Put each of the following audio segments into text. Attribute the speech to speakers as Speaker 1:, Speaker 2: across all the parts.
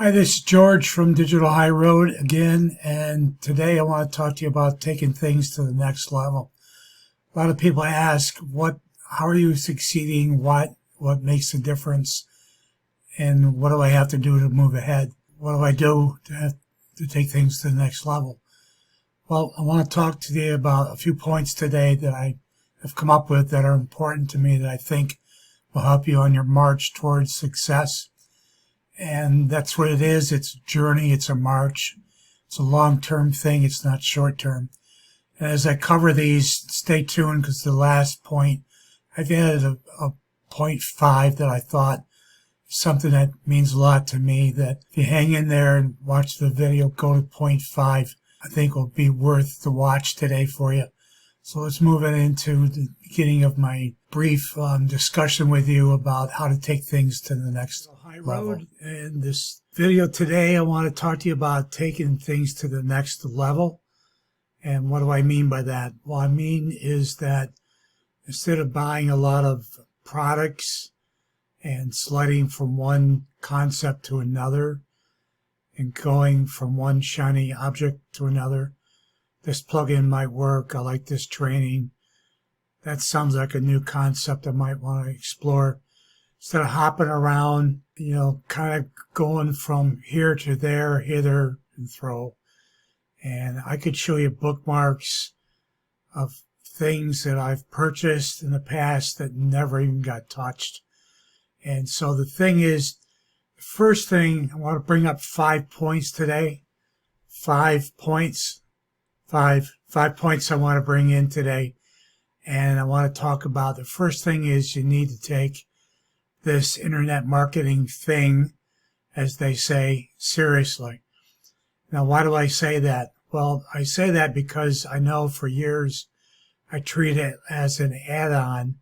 Speaker 1: Hi, this is George from Digital High Road again, and today I want to talk to you about taking things to the next level. A lot of people ask, how are you succeeding? What makes a difference? And what do I have to do to move ahead? What do I do to take things to the next level? Well, I want to talk to you about a few points today that I have come up with that are important to me that I think will help you on your march towards success. And that's what it is. It's a journey. It's a march. It's a long-term thing. It's not short-term. And as I cover these, stay tuned because the last point, I've added a point 5 that I thought is something that means a lot to me, that if you hang in there and watch the video, go to point 5, I think will be worth the watch today for you. So let's move it into the beginning of my brief discussion with you about how to take things to the next level. In this video today, I want to talk to you about taking things to the next level. And what do I mean by that? What I mean is that instead of buying a lot of products and sliding from one concept to another and going from one shiny object to another, this plugin might work. I like this training. That sounds like a new concept I might want to explore. Instead of hopping around, kind of going from here to there, hither and throw. And I could show you bookmarks of things that I've purchased in the past that never even got touched. And so the thing is, the first thing, I want to bring up 5 points today. 5 points. Five points I want to bring in today. And I want to talk about the first thing is you need to take this internet marketing thing, as they say, seriously. Now, why do I say that? Well, I say that because I know for years I treated it as an add-on.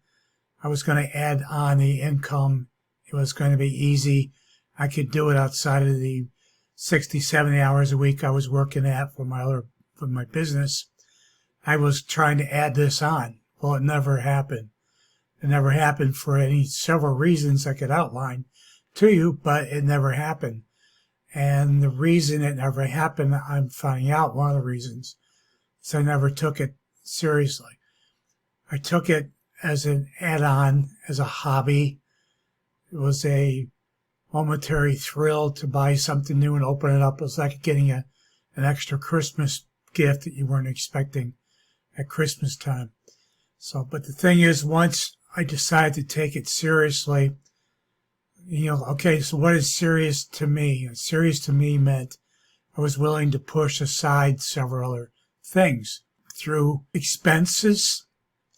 Speaker 1: I was going to add on the income. It was going to be easy. I could do it outside of the 60, 70 hours a week I was working at for my business. I was trying to add this on. Well, it never happened. It never happened for several reasons I could outline to you, but it never happened. And the reason it never happened, I'm finding out one of the reasons, is I never took it seriously. I took it as an add-on, as a hobby. It was a momentary thrill to buy something new and open it up. It was like getting an extra Christmas gift that you weren't expecting at Christmas time. But the thing is, once I decided to take it seriously, okay, so what is serious to me? Serious to me meant I was willing to push aside several other things through expenses,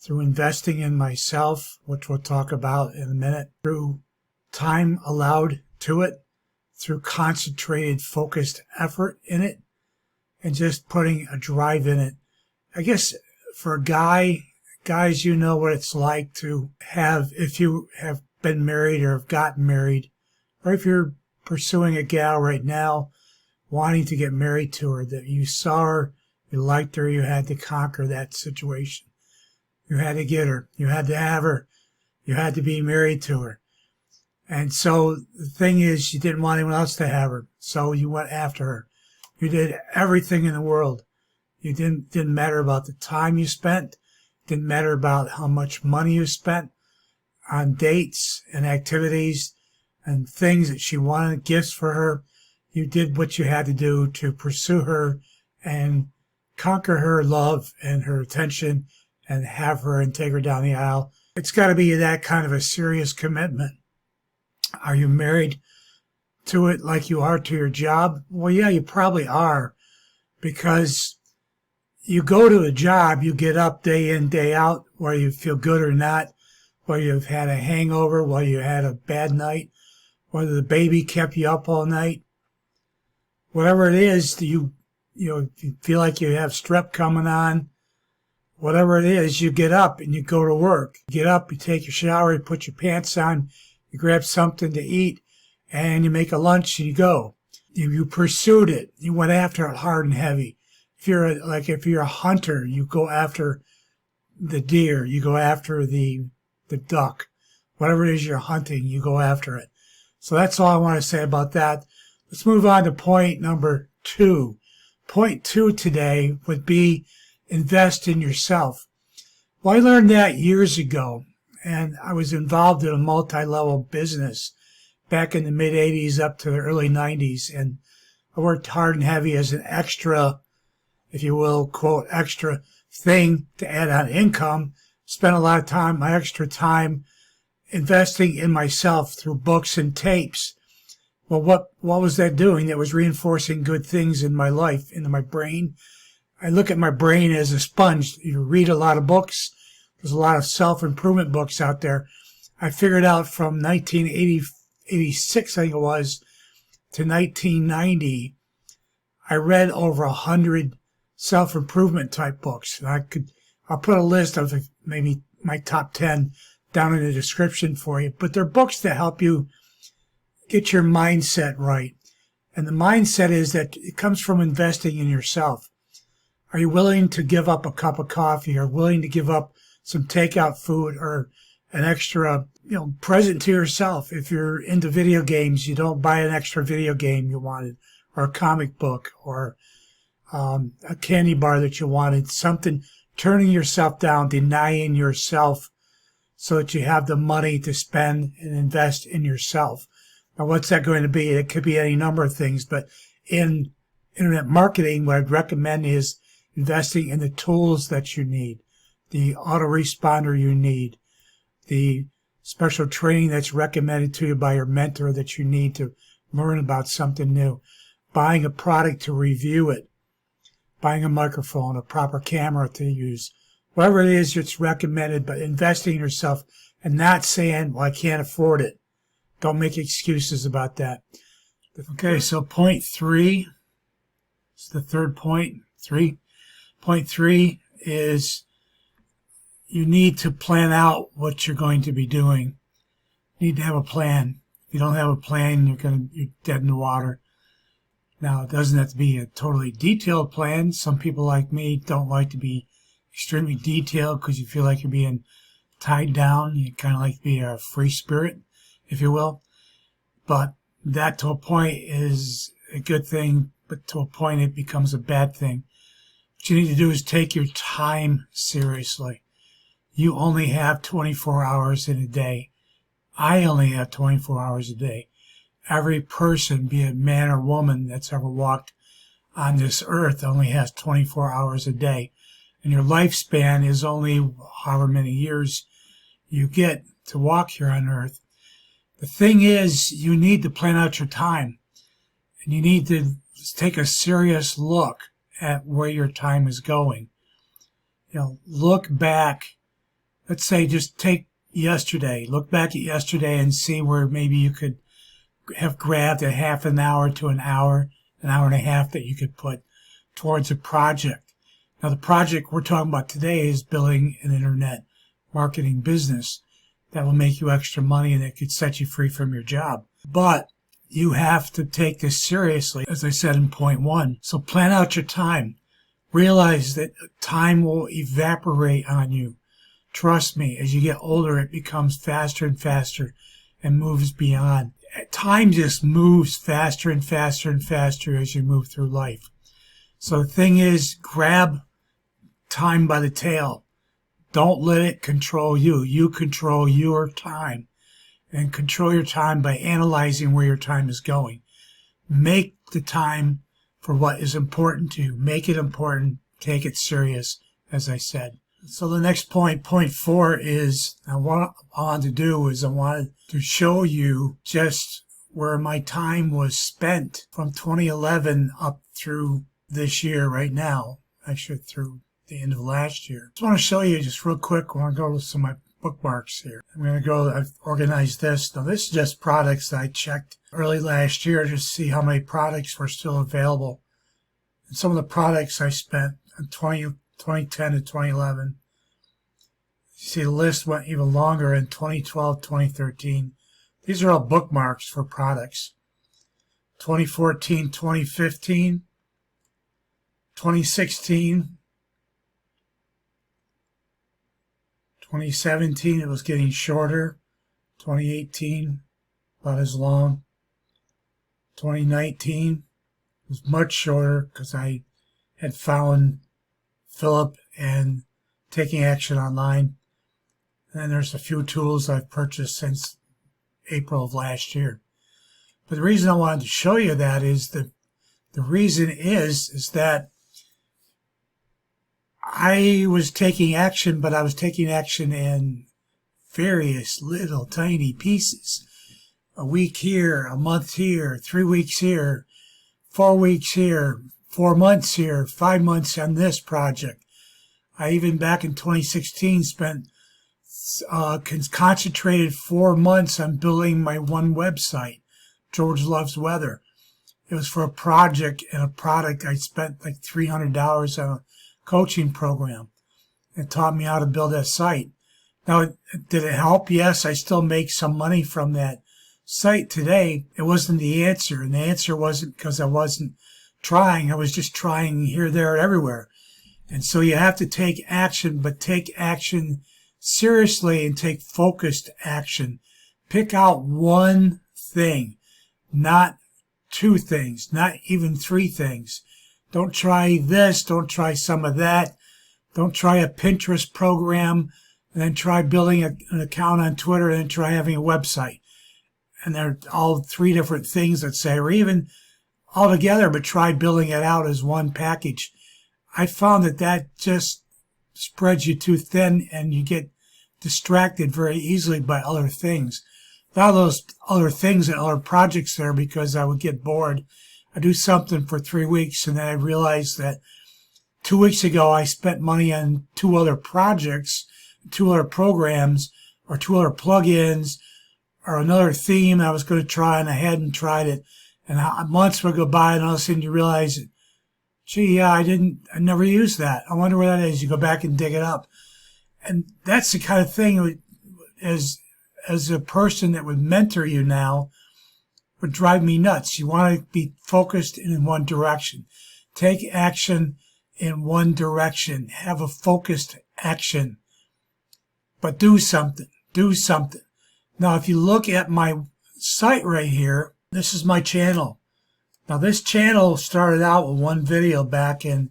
Speaker 1: through investing in myself, which we'll talk about in a minute, through time allowed to it, through concentrated, focused effort in it, and just putting a drive in it. I guess for a guys, you know what it's like to have, if you have been married or have gotten married, or if you're pursuing a gal right now, wanting to get married to her, that you saw her, you liked her, you had to conquer that situation. You had to get her. You had to have her. You had to be married to her. And so the thing is, you didn't want anyone else to have her, so you went after her. You did everything in the world. You didn't matter about the time you spent. Didn't matter about how much money you spent on dates and activities and things that she wanted, gifts for her. You did what you had to do to pursue her and conquer her love and her attention and have her and take her down the aisle. It's got to be that kind of a serious commitment. Are you married to it like you are to your job? Well, yeah, you probably are, because you go to a job, you get up day in, day out, whether you feel good or not, whether you've had a hangover, whether you had a bad night, whether the baby kept you up all night. Whatever it is, you feel like you have strep coming on, whatever it is, you get up and you go to work. You get up, you take your shower, you put your pants on, you grab something to eat, and you make a lunch and you go. You pursued it. You went after it hard and heavy. If you're a hunter, you go after the deer, you go after the duck, whatever it is you're hunting, you go after it. So that's all I want to say about that. Let's move on to point number 2. Point 2 today would be invest in yourself. Well, I learned that years ago, and I was involved in a multi-level business back in the mid-'80s up to the early '90s, and I worked hard and heavy as an extra, if you will, quote, extra thing to add on income. Spent a lot of time, my extra time, investing in myself through books and tapes. Well, what was that doing? That was reinforcing good things in my life, into my brain. I look at my brain as a sponge. You read a lot of books. There's a lot of self-improvement books out there. I figured out from 1986, I think it was, to 1990, I read over 100 self-improvement type books. And I'll put a list of maybe my top 10 down in the description for you. But they're books that help you get your mindset right. And the mindset is that it comes from investing in yourself. Are you willing to give up a cup of coffee, or willing to give up some takeout food, or an extra, present to yourself? If you're into video games, you don't buy an extra video game you wanted, or a comic book, or a candy bar that you wanted, something, turning yourself down, denying yourself so that you have the money to spend and invest in yourself. Now, what's that going to be? It could be any number of things, but in internet marketing, what I'd recommend is investing in the tools that you need, the autoresponder you need, the special training that's recommended to you by your mentor that you need to learn about something new, buying a product to review it, buying a microphone, a proper camera to use, whatever it is that's recommended, but investing in yourself and not saying, well, I can't afford it. Don't make excuses about that. Okay, so point 3 is the third point. Point 3 is you need to plan out what you're going to be doing. You need to have a plan. If you don't have a plan, you're dead in the water. Now, it doesn't have to be a totally detailed plan. Some people like me don't like to be extremely detailed because you feel like you're being tied down. You kind of like to be a free spirit, if you will. But that to a point is a good thing, but to a point it becomes a bad thing. What you need to do is take your time seriously. You only have 24 hours in a day. I only have 24 hours a day. Every person, be it man or woman that's ever walked on this earth, only has 24 hours a day. And your lifespan is only however many years you get to walk here on earth. The thing is, you need to plan out your time. And you need to take a serious look at where your time is going. Look back. Let's say just take yesterday. Look back at yesterday and see where maybe you could have grabbed a half an hour to an hour and a half that you could put towards a project. Now, the project we're talking about today is building an internet marketing business that will make you extra money and that could set you free from your job. But you have to take this seriously, as I said in point 1. So plan out your time. Realize that time will evaporate on you. Trust me, as you get older, it becomes faster and faster and moves beyond. Time just moves faster and faster and faster as you move through life. So the thing is, grab time by the tail. Don't let it control you. You control your time. And control your time by analyzing where your time is going. Make the time for what is important to you. Make it important. Take it serious, as I said. So the next point, point 4, is what I wanted to do is I wanted to show you just where my time was spent from 2011 up through this year right now, actually through the end of last year. Just want to show you just real quick. I want to go to some of my bookmarks here. I'm going to go, I've organized this. Now this is just products that I checked early last year to see how many products were still available. And some of the products I spent in 2010 to 2011. You see the list went even longer in 2012, 2013. These are all bookmarks for products. 2014, 2015, 2016, 2017, it was getting shorter. 2018, about as long. 2019. It was much shorter because I had found Philip and taking action online. And then there's a few tools I've purchased since April of last year. But the reason I wanted to show you that is the reason is that I was taking action, but I was taking action in various little tiny pieces. A week here, a month here, 3 weeks here, 4 weeks here, 4 months here, 5 months on this project. I even back in 2016 spent concentrated 4 months on building my one website, George Loves Weather. It was for a project and a product. I spent like $300 on a coaching program. It taught me how to build that site. Now, did it help? Yes, I still make some money from that site today. It wasn't the answer, and the answer wasn't because I wasn't trying. I was just trying here, there, and everywhere. And so you have to take action, but take action seriously and take focused action. Pick out one thing, not 2 things, not even 3 things. Don't try this, don't try some of that. Don't try a Pinterest program, and then try building an account on Twitter, and then try having a website. And they're all 3 different things, let's say, or even all together, but try building it out as one package. I found that just spreads you too thin, and you get distracted very easily by other things. A lot of those other things and other projects there, because I would get bored. I do something for 3 weeks, and then I realized that 2 weeks ago I spent money on 2 other projects, 2 other programs, or 2 other plugins, or another theme I was going to try, and I hadn't tried it. And months would go by, and all of a sudden you realize, gee, yeah, I never used that. I wonder where that is. You go back and dig it up. And that's the kind of thing as a person that would mentor you now would drive me nuts. You want to be focused in one direction. Take action in one direction. Have a focused action. But do something. Do something. Now, if you look at my site right here, this is my channel. Now, this channel started out with one video back in,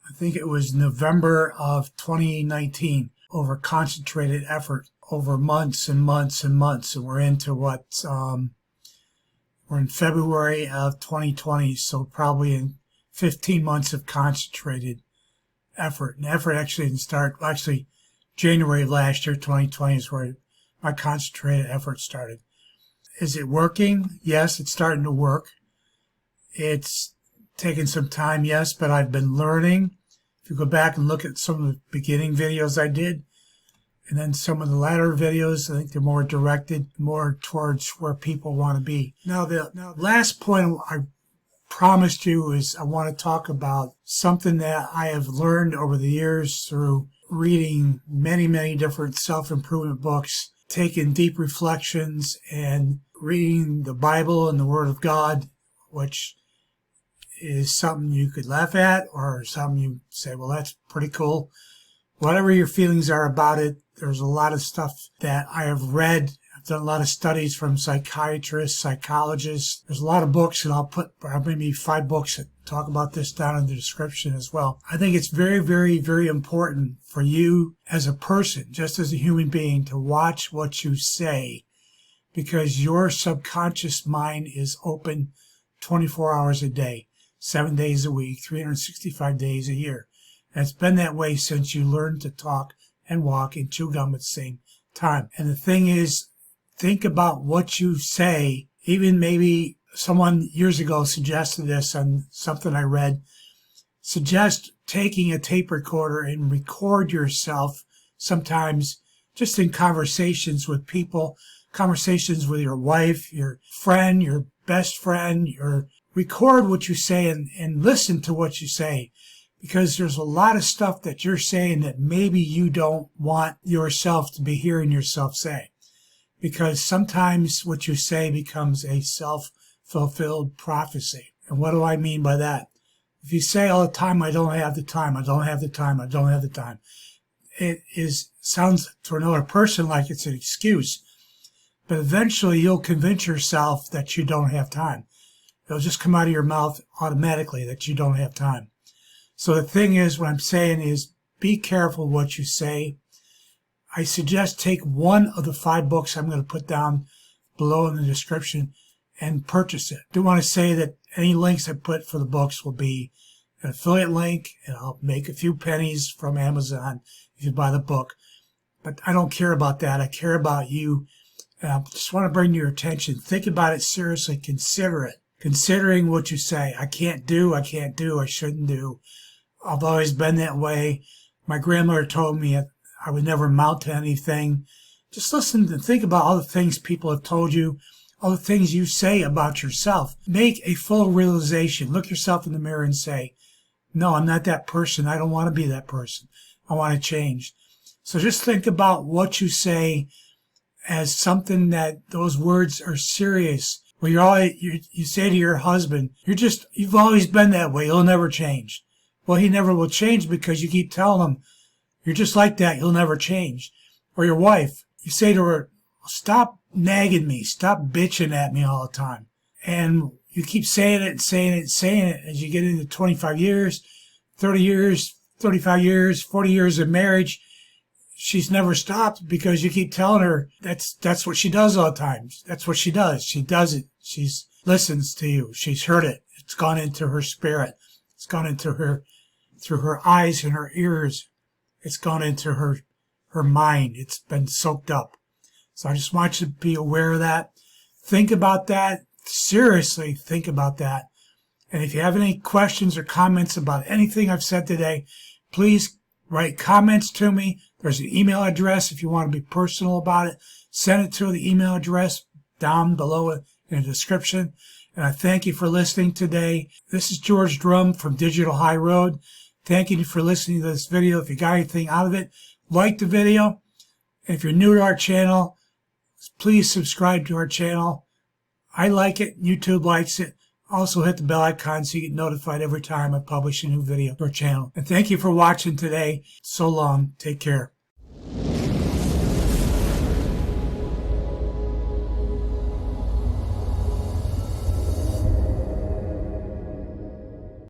Speaker 1: I think it was November of 2019, over concentrated effort over months and months and months. And we're into we're in February of 2020, so probably in 15 months of concentrated effort. And effort actually didn't start, actually January of last year, 2020, is where my concentrated effort started. Is it working? Yes, it's starting to work. It's taken some time, yes, but I've been learning. If you go back and look at some of the beginning videos I did, and then some of the latter videos, I think they're more directed more towards where people want to be. Now, the last point I promised you is I want to talk about something that I have learned over the years through reading many, many different self-improvement books, taking deep reflections, and reading the Bible and the Word of God, which is something you could laugh at or something you say, well, that's pretty cool. Whatever your feelings are about it, there's a lot of stuff that I have read. I've done a lot of studies from psychiatrists, psychologists. There's a lot of books, and I'll put maybe 5 books that talk about this down in the description as well. I think it's very, very, very important for you as a person, just as a human being, to watch what you say, because your subconscious mind is open 24 hours a day, 7 days a week, 365 days a year. And it's been that way since you learned to talk and walk and chew gum at the same time. And the thing is, think about what you say. Even maybe someone years ago suggested this on something I read. Suggest taking a tape recorder and record yourself sometimes just in conversations with people, conversations with your wife, your friend, your best friend. Record what you say and listen to what you say. Because there's a lot of stuff that you're saying that maybe you don't want yourself to be hearing yourself say. Because sometimes what you say becomes a self-fulfilled prophecy. And what do I mean by that? If you say all the time, I don't have the time, I don't have the time, I don't have the time, sounds to another person like it's an excuse. But eventually you'll convince yourself that you don't have time. It'll just come out of your mouth automatically that you don't have time. So the thing is, what I'm saying is, be careful what you say. I suggest take one of the 5 books I'm going to put down below in the description and purchase it. I do want to say that any links I put for the books will be an affiliate link, and I'll make a few pennies from Amazon if you buy the book. But I don't care about that. I care about you. And I just want to bring to your attention, think about it seriously, consider it. Considering what you say. I can't do, I shouldn't do. I've always been that way. My grandmother told me I would never amount to anything. Just listen and think about all the things people have told you, all the things you say about yourself. Make a full realization. Look yourself in the mirror and say, no, I'm not that person. I don't want to be that person. I want to change. So just think about what you say as something that those words are serious. Well, you say to your husband, you've always been that way. You'll never change. Well, he never will change because you keep telling him, you're just like that. You'll never change. Or your wife, you say to her, stop nagging me. Stop bitching at me all the time. And you keep saying it and saying it and saying it as you get into 25 years, 30 years, 35 years, 40 years of marriage. She's never stopped because you keep telling her that's what she does all the time. That's what she does. She does it. She listens to you. She's heard it. It's gone into her spirit. It's gone into her, through her eyes and her ears. It's gone into her mind. It's been soaked up. So I just want you to be aware of that. Think about that. Seriously, think about that. And if you have any questions or comments about anything I've said today, please write comments to me. There's an email address if you want to be personal about it. Send it to the email address down below in the description. And I thank you for listening today. This is George Drum from Digital High Road. Thanking you for listening to this video. If you got anything out of it, like the video. And if you're new to our channel, please subscribe to our channel. I like it. YouTube likes it. Also hit the bell icon so you get notified every time I publish a new video to our channel. And thank you for watching today. So long. Take care.